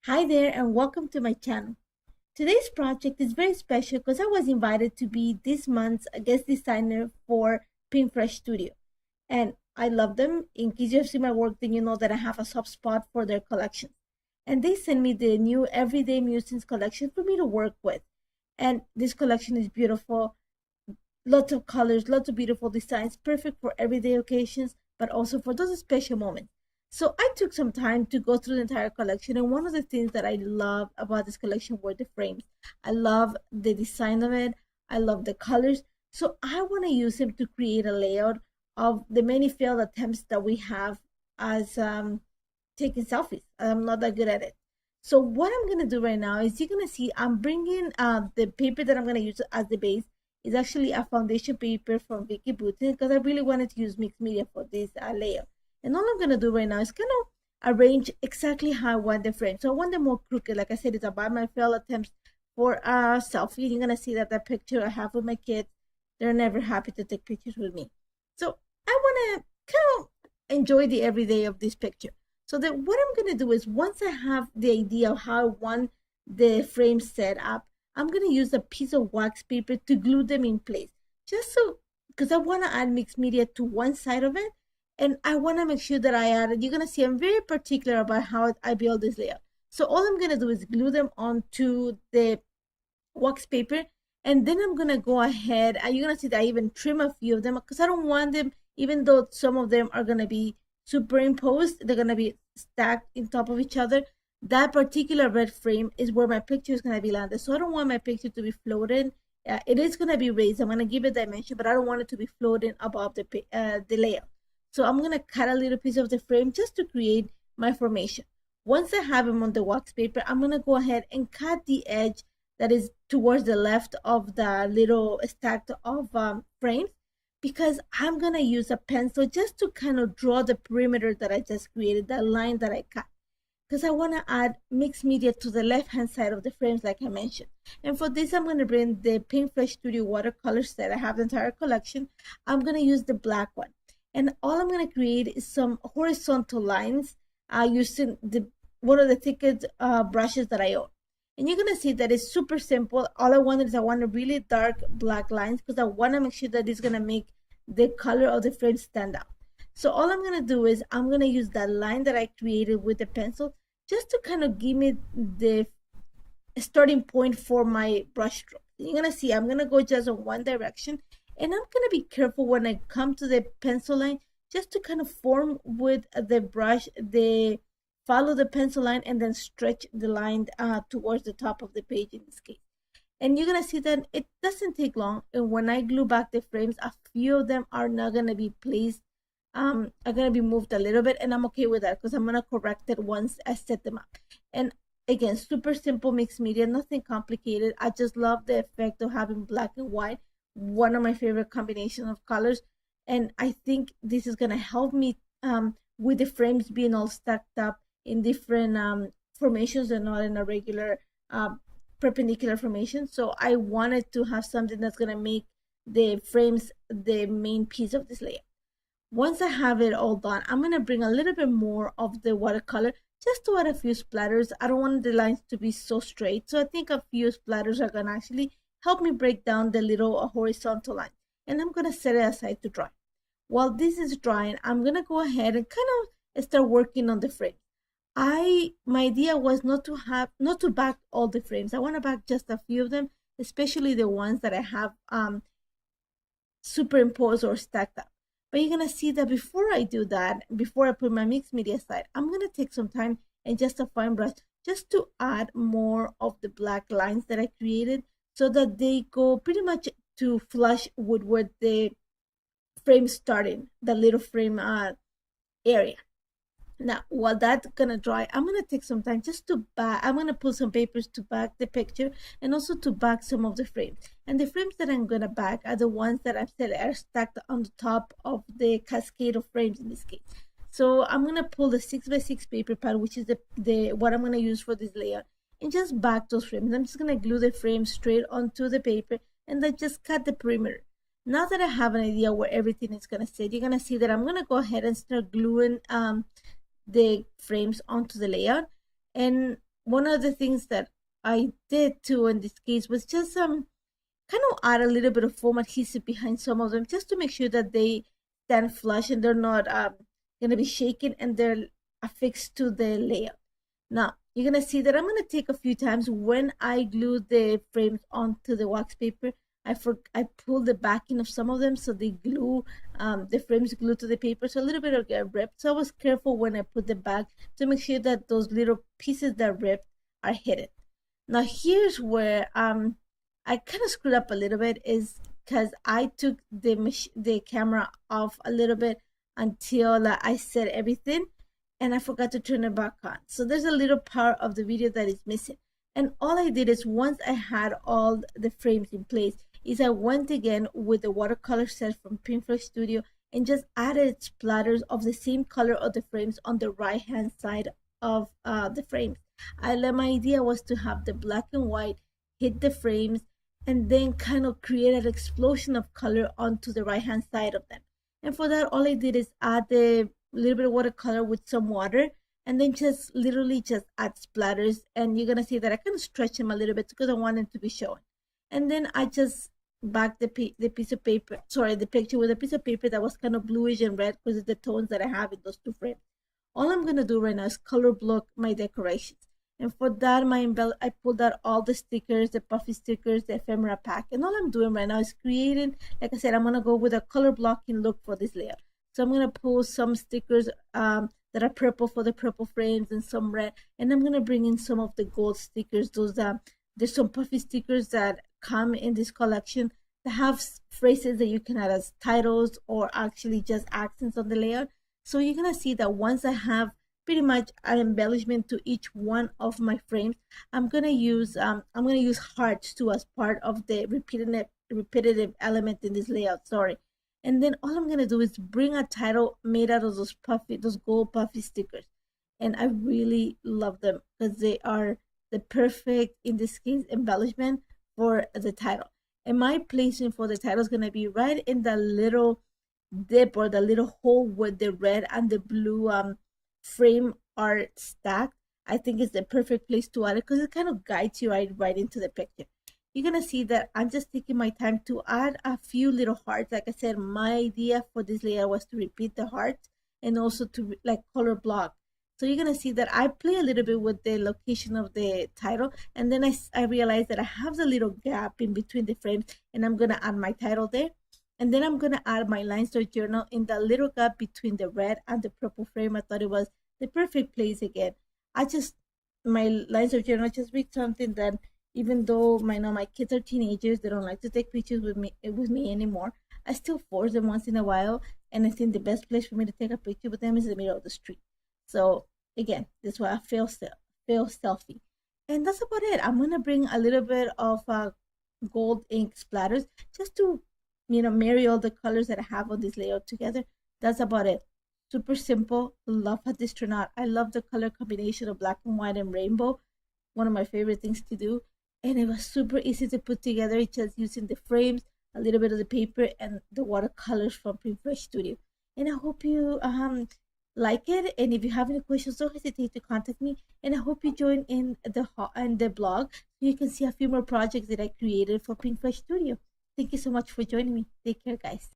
Hi there and welcome to my channel. Today's project is very special because I was invited to be this month's guest designer for PinkFresh Studio. And I love them. In case you have seen my work, then you know that I have a soft spot for their collection. And they sent me the new Everyday Musings collection for me to work with. And this collection is beautiful. Lots of colors, lots of beautiful designs, perfect for everyday occasions, but also for those special moments. So I took some time to go through the entire collection, and one of the things that I love about this collection were the frames. I love the design of it. I love the colors. So I want to use them to create a layout of the many failed attempts that we have as taking selfies. I'm not that good at it. So what I'm gonna do right now is you're gonna see I'm bringing the paper that I'm gonna use as the base is actually a foundation paper from Vicky Boutin because I really wanted to use mixed media for this layout. And all I'm gonna do right now is kind of arrange exactly how I want the frame. So I want them more crooked. Like I said, it's about my failed attempts for a selfie. You're gonna see that the picture I have with my kids, they're never happy to take pictures with me. So I wanna kind of enjoy the everyday of this picture. So that what I'm gonna do is once I have the idea of how I want the frame set up, I'm gonna use a piece of wax paper to glue them in place. Just so, because I wanna add mixed media to one side of it, and I wanna make sure that I add it. You're gonna see I'm very particular about how I build this layout. So all I'm gonna do is glue them onto the wax paper, and then I'm gonna go ahead and you're gonna see that I even trim a few of them because I don't want them, even though some of them are gonna be superimposed, they're gonna be stacked in top of each other. That particular red frame is where my picture is gonna be landed, so I don't want my picture to be floating. It is gonna be raised. I'm gonna give it dimension, but I don't want it to be floating above the layout. So I'm gonna cut a little piece of the frame just to create my formation. Once I have them on the wax paper, I'm gonna go ahead and cut the edge that is towards the left of the little stack of frames, because I'm gonna use a pencil just to kind of draw the perimeter that I just created, that line that I cut, because I want to add mixed media to the left hand side of the frames like I mentioned. And for this, I'm going to bring the PinkFresh Studio watercolor set. I have the entire collection. I'm going to use the black one. And all I'm going to create is some horizontal lines using one of the thickest brushes that I own. And you're going to see that it's super simple. All I wanted is I want a really dark black lines because I want to make sure that it's going to make the color of the frame stand out. So all I'm going to do is I'm going to use that line that I created with the pencil just to kind of give me the starting point for my brush stroke. You're going to see I'm going to go just in one direction, and I'm going to be careful when I come to the pencil line just to kind of form with the brush, follow the pencil line and then stretch the line towards the top of the page in this case. And you're going to see that it doesn't take long. And when I glue back the frames, a few of them are not going to be placed, are going to be moved a little bit. And I'm okay with that because I'm going to correct it once I set them up. And again, super simple mixed media, nothing complicated. I just love the effect of having black and white, one of my favorite combinations of colors. And I think this is going to help me with the frames being all stacked up in different formations and not in a regular perpendicular formation. So I wanted to have something that's going to make the frames the main piece of this layout. Once I have it all done, I'm going to bring a little bit more of the watercolor just to add a few splatters. I don't want the lines to be so straight, so I think a few splatters are going to actually help me break down the little horizontal line. And I'm going to set it aside to dry. While this is drying, I'm going to go ahead and kind of start working on the frame. My idea was not to back all the frames. I want to back just a few of them, especially the ones that I have superimposed or stacked up. But you're gonna see that before I do that, before I put my mixed media aside, I'm gonna take some time and just a fine brush just to add more of the black lines that I created so that they go pretty much to flush with where the frame started, the little frame area. Now, while that's gonna dry, I'm gonna take some time just to back. I'm gonna put some papers to back the picture and also to back some of the frames. And the frames that I'm gonna back are the ones that I've said are stacked on the top of the cascade of frames in this case. So I'm gonna pull the 6x6 paper pad, which is the what I'm gonna use for this layout, and just back those frames. I'm just gonna glue the frame straight onto the paper and then just cut the perimeter. Now that I have an idea where everything is gonna sit, you're gonna see that I'm gonna go ahead and start gluing the frames onto the layout. And one of the things that I did too in this case was just kind of add a little bit of foam adhesive behind some of them just to make sure that they stand flush and they're not going to be shaken and they're affixed to the layout. Now, you're going to see that I'm going to take a few times when I glue the frames onto the wax paper. I pull the backing of some of them so they glue, the frames glue to the paper, so a little bit will get ripped. So I was careful when I put the back to make sure that those little pieces that ripped are hidden. Now here's where I kind of screwed up a little bit, is because I took the camera off a little bit until I set everything, and I forgot to turn it back on. So there's a little part of the video that is missing. And all I did is, once I had all the frames in place, is I went again with the watercolor set from PinkFresh Studio and just added splatters of the same color of the frames on the right hand side of the frames. My idea was to have the black and white hit the frames and then kind of create an explosion of color onto the right hand side of them. And for that, all I did is add a little bit of watercolor with some water, and then just literally just add splatters. And you're gonna see that I kind of stretch them a little bit because I want them to be showing. And then I just backed the piece of paper, sorry, the picture with a piece of paper that was kind of bluish and red because of the tones that I have in those two frames. All I'm gonna do right now is color block my decorations. And for that, I pulled out all the stickers, the puffy stickers, the ephemera pack. And all I'm doing right now is creating, like I said, I'm going to go with a color blocking look for this layout. So I'm going to pull some stickers that are purple for the purple frames and some red. And I'm going to bring in some of the gold stickers. There's some puffy stickers that come in this collection that have phrases that you can add as titles or actually just accents on the layout. So you're going to see that once I have pretty much an embellishment to each one of my frames, I'm gonna use hearts too as part of the repetitive element in this layout. Sorry. And then all I'm gonna do is bring a title made out of those gold puffy stickers. And I really love them because they are the perfect, in this case, embellishment for the title. And my placement for the title is gonna be right in the little dip or the little hole where the red and the blue frame are stacked. I think it's the perfect place to add it because it kind of guides you right into the picture. You're gonna see that I'm just taking my time to add a few little hearts. Like I said, my idea for this layer was to repeat the hearts and also to like color block. So you're gonna see that I play a little bit with the location of the title, and then I realized that I have the little gap in between the frames, and I'm gonna add my title there. And then I'm gonna add my line start journal in the little gap between the red and the purple frame. I thought it was the perfect place again. My line start journal just read something that, even though my kids are teenagers, they don't like to take pictures with me anymore. I still force them once in a while, and I think the best place for me to take a picture with them is in the middle of the street. So again, this is why I feel selfie. And that's about it. I'm gonna bring a little bit of gold ink splatters just to marry all the colors that I have on this layout together. That's about it. Super simple. Love how this turned out. I love the color combination of black and white and rainbow. One of my favorite things to do. And it was super easy to put together, just using the frames, a little bit of the paper, and the watercolors from PinkFresh Studio. And I hope you like it. And if you have any questions, don't hesitate to contact me. And I hope you join in the blog so you can see a few more projects that I created for PinkFresh Studio. Thank you so much for joining me. Take care, guys.